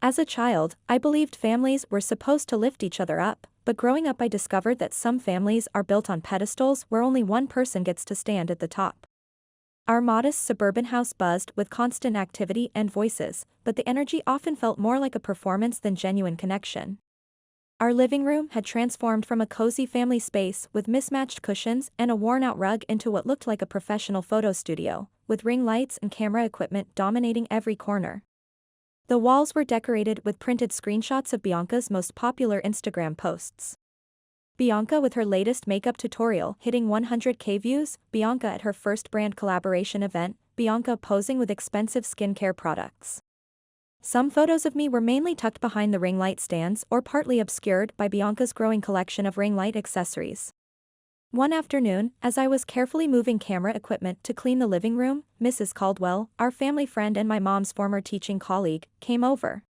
As a child, I believed families were supposed to lift each other up, but growing up I discovered that some families are built on pedestals where only one person gets to stand at the top. Our modest suburban house buzzed with constant activity and voices, but the energy often felt more like a performance than genuine connection. Our living room had transformed from a cozy family space with mismatched cushions and a worn-out rug into what looked like a professional photo studio, with ring lights and camera equipment dominating every corner. The walls were decorated with printed screenshots of Bianca's most popular Instagram posts. Bianca with her latest makeup tutorial hitting 100K views, Bianca at her first brand collaboration event, Bianca posing with expensive skincare products. Some photos of me were mainly tucked behind the ring light stands or partly obscured by Bianca's growing collection of ring light accessories. One afternoon, as I was carefully moving camera equipment to clean the living room, Mrs. Caldwell, our family friend and my mom's former teaching colleague, came over.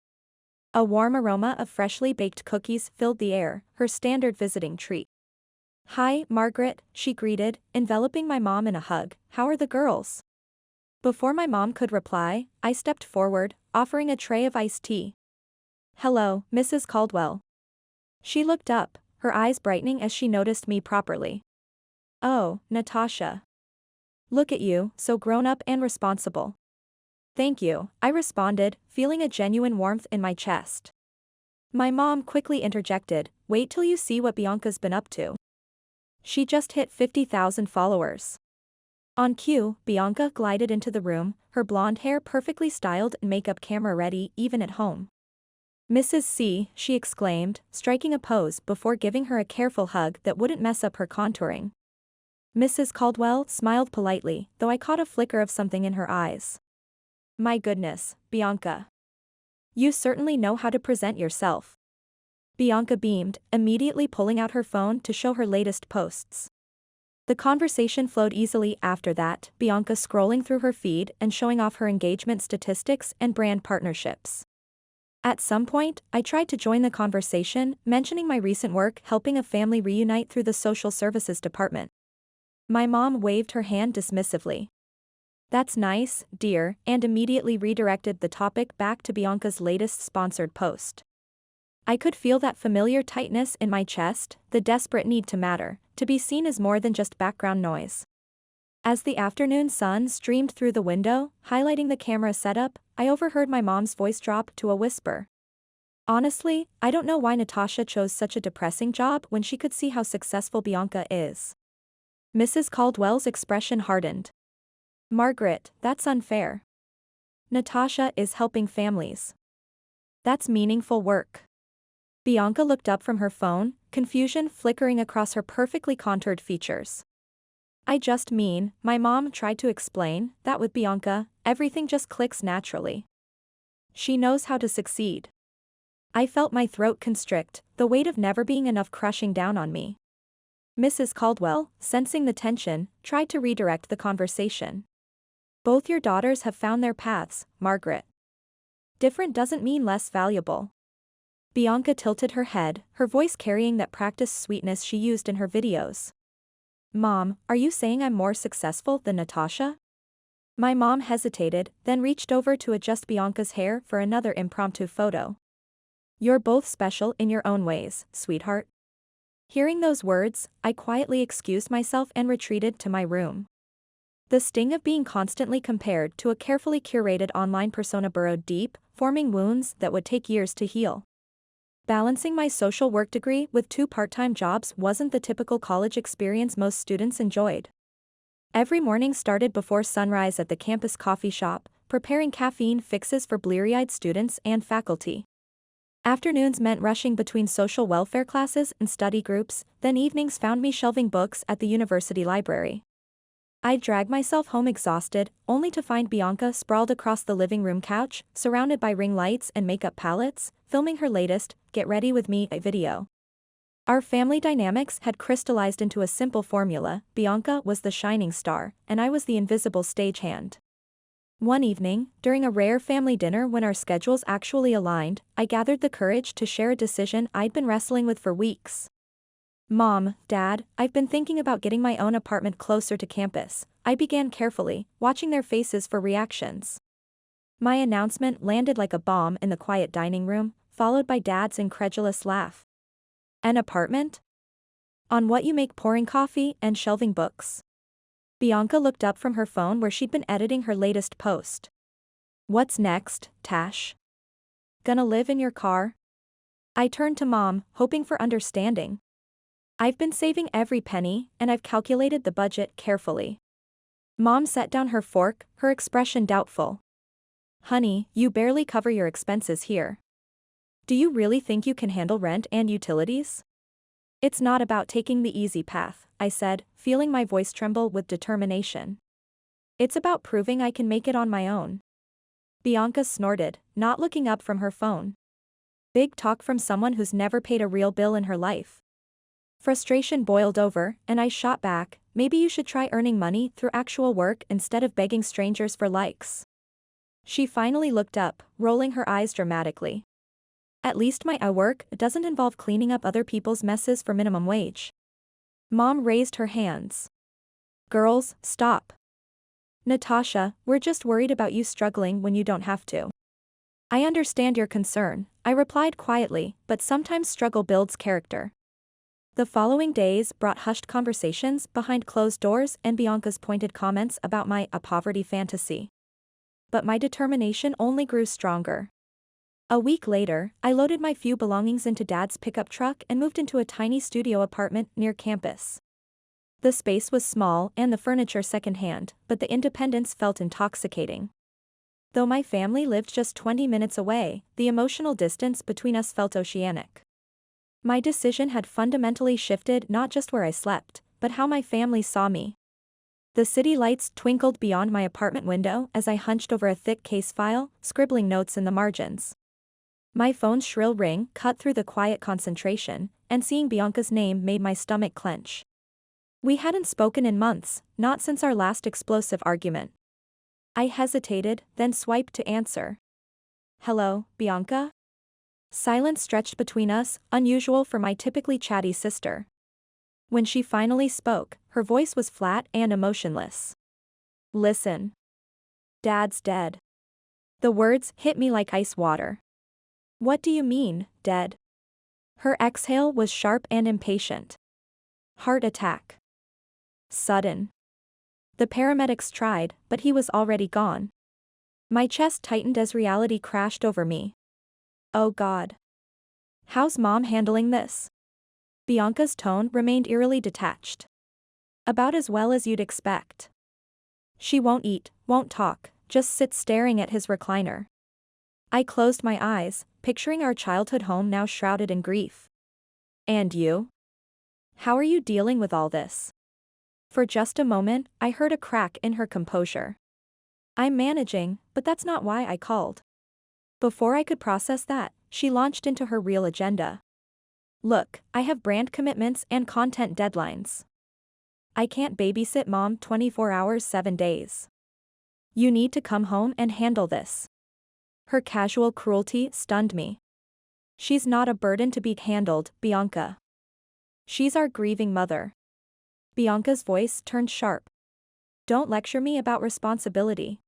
A warm aroma of freshly baked cookies filled the air, her standard visiting treat. "Hi, Margaret," she greeted, enveloping my mom in a hug. "How are the girls?" Before my mom could reply, I stepped forward, offering a tray of iced tea. "Hello, Mrs. Caldwell." She looked up, her eyes brightening as she noticed me properly. "Oh, Natasha. Look at you, so grown up and responsible." "Thank you," I responded, feeling a genuine warmth in my chest. My mom quickly interjected, "Wait till you see what Bianca's been up to. She just hit 50,000 followers." On cue, Bianca glided into the room, her blonde hair perfectly styled and makeup camera ready even at home. "Mrs. C," she exclaimed, striking a pose before giving her a careful hug that wouldn't mess up her contouring. Mrs. Caldwell smiled politely, though I caught a flicker of something in her eyes. "My goodness, Bianca. You certainly know how to present yourself." Bianca beamed, immediately pulling out her phone to show her latest posts. The conversation flowed easily after that, Bianca scrolling through her feed and showing off her engagement statistics and brand partnerships. At some point, I tried to join the conversation, mentioning my recent work helping a family reunite through the social services department. My mom waved her hand dismissively. "That's nice, dear," and immediately redirected the topic back to Bianca's latest sponsored post. I could feel that familiar tightness in my chest, the desperate need to matter, to be seen as more than just background noise. As the afternoon sun streamed through the window, highlighting the camera setup, I overheard my mom's voice drop to a whisper. "Honestly, I don't know why Natasha chose such a depressing job when she could see how successful Bianca is." Mrs. Caldwell's expression hardened. "Margaret, that's unfair. Natasha is helping families. That's meaningful work." Bianca looked up from her phone, confusion flickering across her perfectly contoured features. "I just mean," my mom tried to explain, "that with Bianca, everything just clicks naturally. She knows how to succeed." I felt my throat constrict, the weight of never being enough crushing down on me. Mrs. Caldwell, sensing the tension, tried to redirect the conversation. "Both your daughters have found their paths, Margaret. Different doesn't mean less valuable." Bianca tilted her head, her voice carrying that practiced sweetness she used in her videos. "Mom, are you saying I'm more successful than Natasha?" My mom hesitated, then reached over to adjust Bianca's hair for another impromptu photo. "You're both special in your own ways, sweetheart." Hearing those words, I quietly excused myself and retreated to my room. The sting of being constantly compared to a carefully curated online persona burrowed deep, forming wounds that would take years to heal. Balancing my social work degree with 2 part-time jobs wasn't the typical college experience most students enjoyed. Every morning started before sunrise at the campus coffee shop, preparing caffeine fixes for bleary-eyed students and faculty. Afternoons meant rushing between social welfare classes and study groups, then evenings found me shelving books at the university library. I'd drag myself home exhausted, only to find Bianca sprawled across the living room couch, surrounded by ring lights and makeup palettes, filming her latest "Get Ready With Me" video. Our family dynamics had crystallized into a simple formula: Bianca was the shining star, and I was the invisible stagehand. One evening, during a rare family dinner when our schedules actually aligned, I gathered the courage to share a decision I'd been wrestling with for weeks. "Mom, Dad, I've been thinking about getting my own apartment closer to campus," I began carefully, watching their faces for reactions. My announcement landed like a bomb in the quiet dining room, followed by Dad's incredulous laugh. An apartment? On what you make pouring coffee and shelving books? Bianca looked up from her phone where she'd been editing her latest post. What's next, Tash? Gonna live in your car? I turned to Mom, hoping for understanding. I've been saving every penny, and I've calculated the budget carefully. Mom set down her fork, her expression doubtful. Honey, you barely cover your expenses here. Do you really think you can handle rent and utilities? It's not about taking the easy path, I said, feeling my voice tremble with determination. It's about proving I can make it on my own. Bianca snorted, not looking up from her phone. Big talk from someone who's never paid a real bill in her life. Frustration boiled over, and I shot back, maybe you should try earning money through actual work instead of begging strangers for likes. She finally looked up, rolling her eyes dramatically. At least my work doesn't involve cleaning up other people's messes for minimum wage. Mom raised her hands. Girls, stop. Natasha, we're just worried about you struggling when you don't have to. I understand your concern, I replied quietly, but sometimes struggle builds character. The following days brought hushed conversations behind closed doors and Bianca's pointed comments about my poverty fantasy. But my determination only grew stronger. A week later, I loaded my few belongings into Dad's pickup truck and moved into a tiny studio apartment near campus. The space was small and the furniture secondhand, but the independence felt intoxicating. Though my family lived just 20 minutes away, the emotional distance between us felt oceanic. My decision had fundamentally shifted not just where I slept, but how my family saw me. The city lights twinkled beyond my apartment window as I hunched over a thick case file, scribbling notes in the margins. My phone's shrill ring cut through the quiet concentration, and seeing Bianca's name made my stomach clench. We hadn't spoken in months, not since our last explosive argument. I hesitated, then swiped to answer. Hello, Bianca? Silence stretched between us, unusual for my typically chatty sister. When she finally spoke, her voice was flat and emotionless. Listen. Dad's dead. The words hit me like ice water. What do you mean, dead? Her exhale was sharp and impatient. Heart attack. Sudden. The paramedics tried, but he was already gone. My chest tightened as reality crashed over me. Oh God. How's Mom handling this? Bianca's tone remained eerily detached. About as well as you'd expect. She won't eat, won't talk, just sits staring at his recliner. I closed my eyes, picturing our childhood home now shrouded in grief. And you? How are you dealing with all this? For just a moment, I heard a crack in her composure. I'm managing, but that's not why I called. Before I could process that, she launched into her real agenda. Look, I have brand commitments and content deadlines. I can't babysit Mom 24 hours 7 days. You need to come home and handle this. Her casual cruelty stunned me. She's not a burden to be handled, Bianca. She's our grieving mother. Bianca's voice turned sharp. Don't lecture me about responsibility.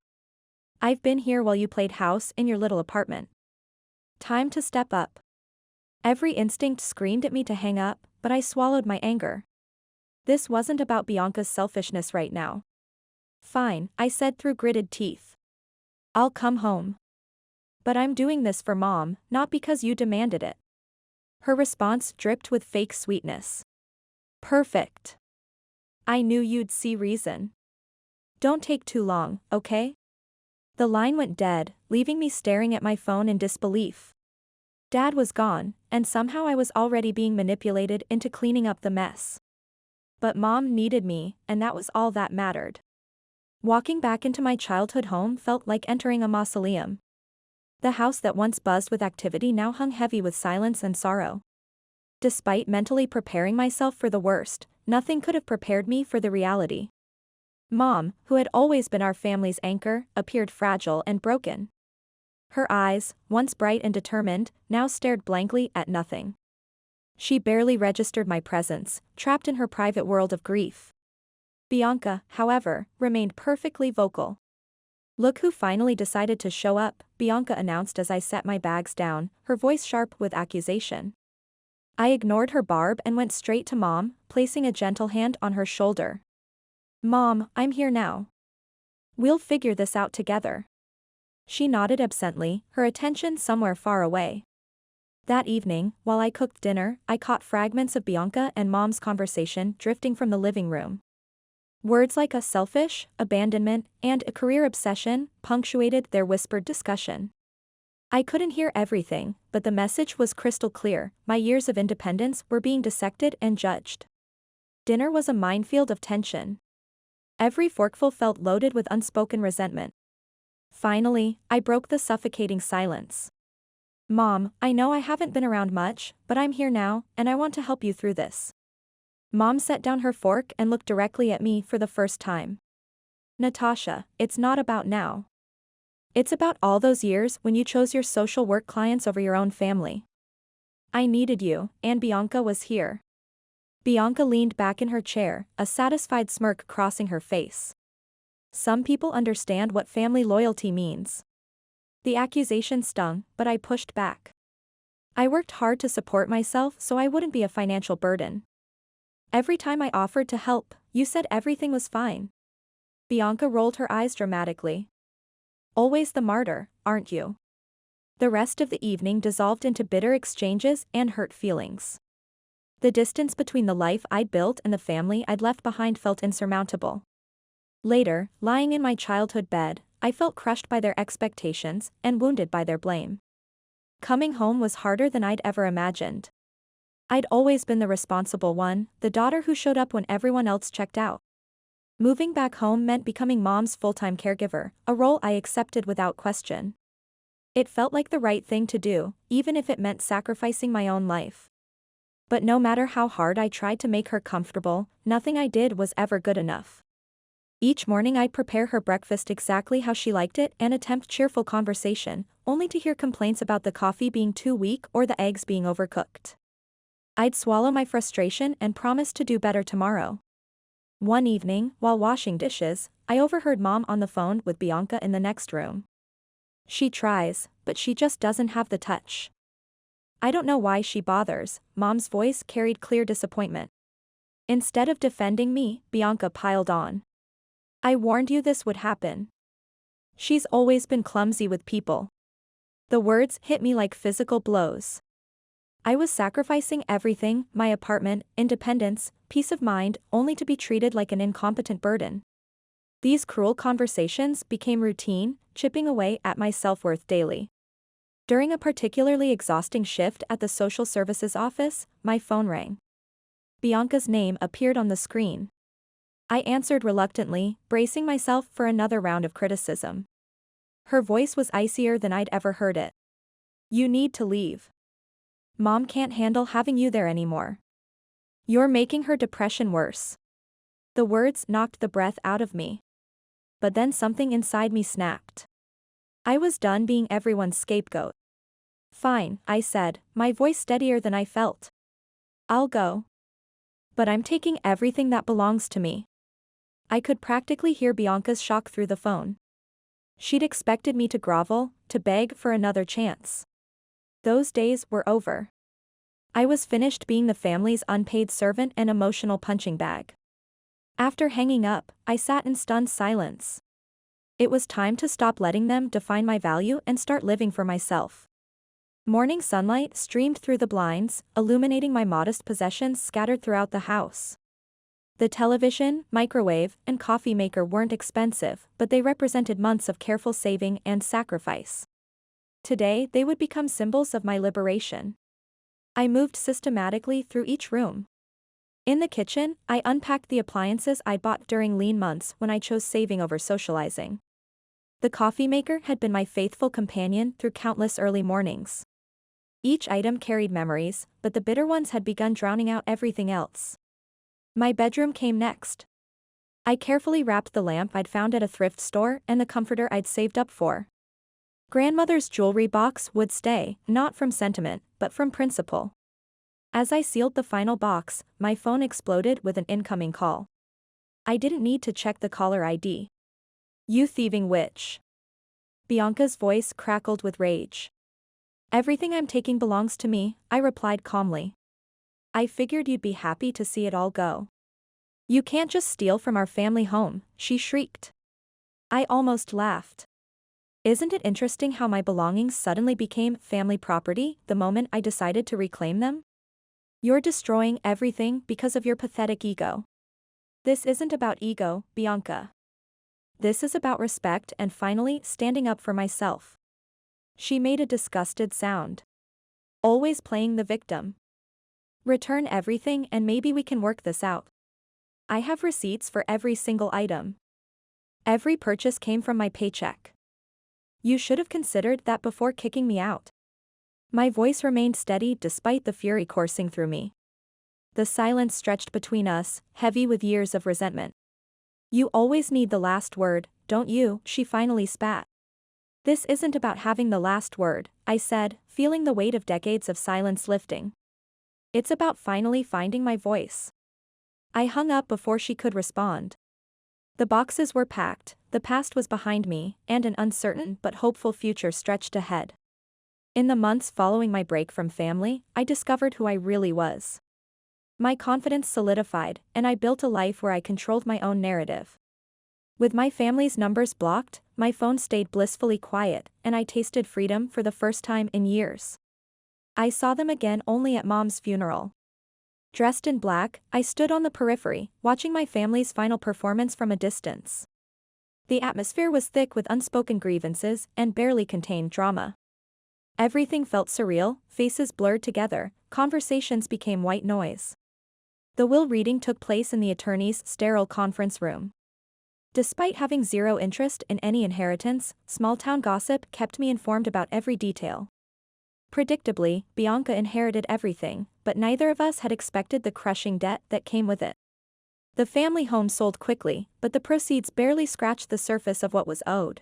I've been here while you played house in your little apartment. Time to step up. Every instinct screamed at me to hang up, but I swallowed my anger. This wasn't about Bianca's selfishness right now. Fine, I said through gritted teeth. I'll come home. But I'm doing this for Mom, not because you demanded it. Her response dripped with fake sweetness. Perfect. I knew you'd see reason. Don't take too long, okay? The line went dead, leaving me staring at my phone in disbelief. Dad was gone, and somehow I was already being manipulated into cleaning up the mess. But Mom needed me, and that was all that mattered. Walking back into my childhood home felt like entering a mausoleum. The house that once buzzed with activity now hung heavy with silence and sorrow. Despite mentally preparing myself for the worst, nothing could have prepared me for the reality. Mom, who had always been our family's anchor, appeared fragile and broken. Her eyes, once bright and determined, now stared blankly at nothing. She barely registered my presence, trapped in her private world of grief. Bianca, however, remained perfectly vocal. "Look who finally decided to show up," Bianca announced as I set my bags down, her voice sharp with accusation. I ignored her barb and went straight to Mom, placing a gentle hand on her shoulder. "Mom, I'm here now. We'll figure this out together." She nodded absently, her attention somewhere far away. That evening, while I cooked dinner, I caught fragments of Bianca and Mom's conversation drifting from the living room. Words like a selfish, abandonment, and a career obsession punctuated their whispered discussion. I couldn't hear everything, but the message was crystal clear: my years of independence were being dissected and judged. Dinner was a minefield of tension. Every forkful felt loaded with unspoken resentment. Finally, I broke the suffocating silence. "Mom, I know I haven't been around much, but I'm here now, and I want to help you through this." Mom set down her fork and looked directly at me for the first time. "Natasha, it's not about now. It's about all those years when you chose your social work clients over your own family. I needed you, and Bianca was here." Bianca leaned back in her chair, a satisfied smirk crossing her face. "Some people understand what family loyalty means." The accusation stung, but I pushed back. "I worked hard to support myself so I wouldn't be a financial burden. Every time I offered to help, you said everything was fine." Bianca rolled her eyes dramatically. "Always the martyr, aren't you?" The rest of the evening dissolved into bitter exchanges and hurt feelings. The distance between the life I'd built and the family I'd left behind felt insurmountable. Later, lying in my childhood bed, I felt crushed by their expectations and wounded by their blame. Coming home was harder than I'd ever imagined. I'd always been the responsible one, the daughter who showed up when everyone else checked out. Moving back home meant becoming Mom's full-time caregiver, a role I accepted without question. It felt like the right thing to do, even if it meant sacrificing my own life. But no matter how hard I tried to make her comfortable, nothing I did was ever good enough. Each morning I'd prepare her breakfast exactly how she liked it and attempt cheerful conversation, only to hear complaints about the coffee being too weak or the eggs being overcooked. I'd swallow my frustration and promise to do better tomorrow. One evening, while washing dishes, I overheard Mom on the phone with Bianca in the next room. "She tries, but she just doesn't have the touch. I don't know why she bothers." Mom's voice carried clear disappointment. Instead of defending me, Bianca piled on. "I warned you this would happen. She's always been clumsy with people." The words hit me like physical blows. I was sacrificing everything: my apartment, independence, peace of mind, only to be treated like an incompetent burden. These cruel conversations became routine, chipping away at my self-worth daily. During a particularly exhausting shift at the social services office, my phone rang. Bianca's name appeared on the screen. I answered reluctantly, bracing myself for another round of criticism. Her voice was icier than I'd ever heard it. "You need to leave. Mom can't handle having you there anymore. You're making her depression worse." The words knocked the breath out of me. But then something inside me snapped. I was done being everyone's scapegoat. "Fine," I said, my voice steadier than I felt. "I'll go. But I'm taking everything that belongs to me." I could practically hear Bianca's shock through the phone. She'd expected me to grovel, to beg for another chance. Those days were over. I was finished being the family's unpaid servant and emotional punching bag. After hanging up, I sat in stunned silence. It was time to stop letting them define my value and start living for myself. Morning sunlight streamed through the blinds, illuminating my modest possessions scattered throughout the house. The television, microwave, and coffee maker weren't expensive, but they represented months of careful saving and sacrifice. Today they would become symbols of my liberation. I moved systematically through each room. In the kitchen, I unpacked the appliances I'd bought during lean months when I chose saving over socializing. The coffee maker had been my faithful companion through countless early mornings. Each item carried memories, but the bitter ones had begun drowning out everything else. My bedroom came next. I carefully wrapped the lamp I'd found at a thrift store and the comforter I'd saved up for. Grandmother's jewelry box would stay, not from sentiment, but from principle. As I sealed the final box, my phone exploded with an incoming call. I didn't need to check the caller ID. "You thieving witch. Bianca's voice crackled with rage. Everything I'm taking belongs to me, I replied calmly. I figured you'd be happy to see it all go. You can't just steal from our family home, she shrieked. I almost laughed. Isn't it interesting how my belongings suddenly became family property the moment I decided to reclaim them? You're destroying everything because of your pathetic ego. This isn't about ego, Bianca. This is about respect and finally standing up for myself. She made a disgusted sound. Always playing the victim. Return everything and maybe we can work this out. I have receipts for every single item. Every purchase came from my paycheck. You should have considered that before kicking me out. My voice remained steady despite the fury coursing through me. The silence stretched between us, heavy with years of resentment. You always need the last word, don't you? She finally spat. This isn't about having the last word, I said, feeling the weight of decades of silence lifting. It's about finally finding my voice. I hung up before she could respond. The boxes were packed, the past was behind me, and an uncertain but hopeful future stretched ahead. In the months following my break from family, I discovered who I really was. My confidence solidified, and I built a life where I controlled my own narrative. With my family's numbers blocked, my phone stayed blissfully quiet, and I tasted freedom for the first time in years. I saw them again only at Mom's funeral. Dressed in black, I stood on the periphery, watching my family's final performance from a distance. The atmosphere was thick with unspoken grievances and barely contained drama. Everything felt surreal, faces blurred together, conversations became white noise. The will reading took place in the attorney's sterile conference room. Despite having zero interest in any inheritance, small-town gossip kept me informed about every detail. Predictably, Bianca inherited everything, but neither of us had expected the crushing debt that came with it. The family home sold quickly, but the proceeds barely scratched the surface of what was owed.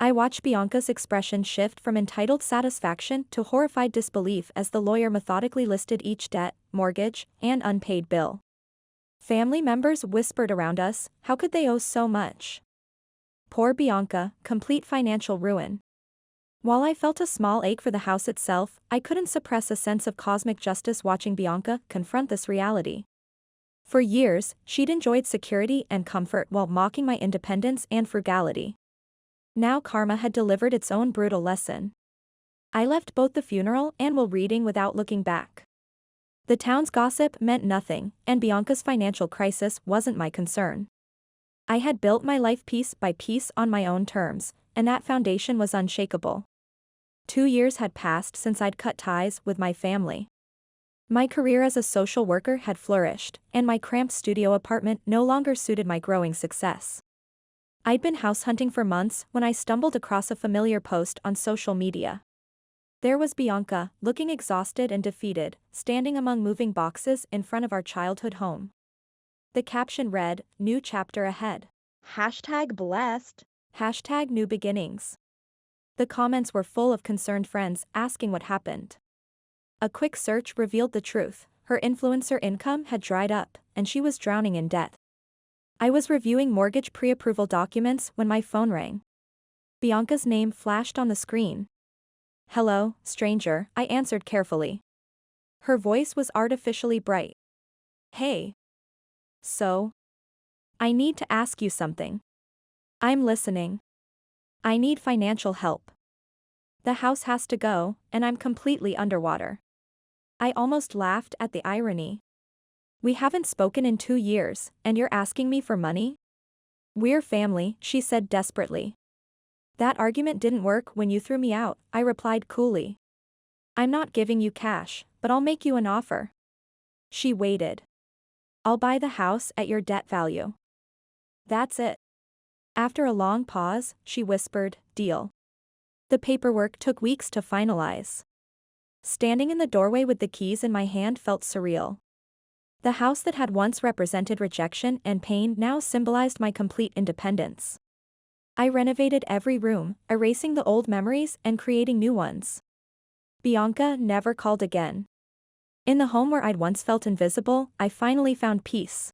I watched Bianca's expression shift from entitled satisfaction to horrified disbelief as the lawyer methodically listed each debt, mortgage, and unpaid bill. Family members whispered around us, how could they owe so much? Poor Bianca, complete financial ruin. While I felt a small ache for the house itself, I couldn't suppress a sense of cosmic justice watching Bianca confront this reality. For years, she'd enjoyed security and comfort while mocking my independence and frugality. Now karma had delivered its own brutal lesson. I left both the funeral and will reading without looking back. The town's gossip meant nothing, and Bianca's financial crisis wasn't my concern. I had built my life piece by piece on my own terms, and that foundation was unshakable. 2 years had passed since I'd cut ties with my family. My career as a social worker had flourished, and my cramped studio apartment no longer suited my growing success. I'd been house hunting for months when I stumbled across a familiar post on social media. There was Bianca, looking exhausted and defeated, standing among moving boxes in front of our childhood home. The caption read, "New chapter ahead. #blessed. #new beginnings." The comments were full of concerned friends asking what happened. A quick search revealed the truth: her influencer income had dried up, and she was drowning in debt. I was reviewing mortgage pre-approval documents when my phone rang. Bianca's name flashed on the screen. "Hello, stranger," I answered carefully. Her voice was artificially bright. "Hey. So? I need to ask you something." "I'm listening." "I need financial help. The house has to go, and I'm completely underwater." I almost laughed at the irony. "We haven't spoken in 2 years, and you're asking me for money?" "We're family," she said desperately. "That argument didn't work when you threw me out," I replied coolly. "I'm not giving you cash, but I'll make you an offer." She waited. "I'll buy the house at your debt value." "That's it." After a long pause, she whispered, "Deal." The paperwork took weeks to finalize. Standing in the doorway with the keys in my hand felt surreal. The house that had once represented rejection and pain now symbolized my complete independence. I renovated every room, erasing the old memories and creating new ones. Bianca never called again. In the home where I'd once felt invisible, I finally found peace.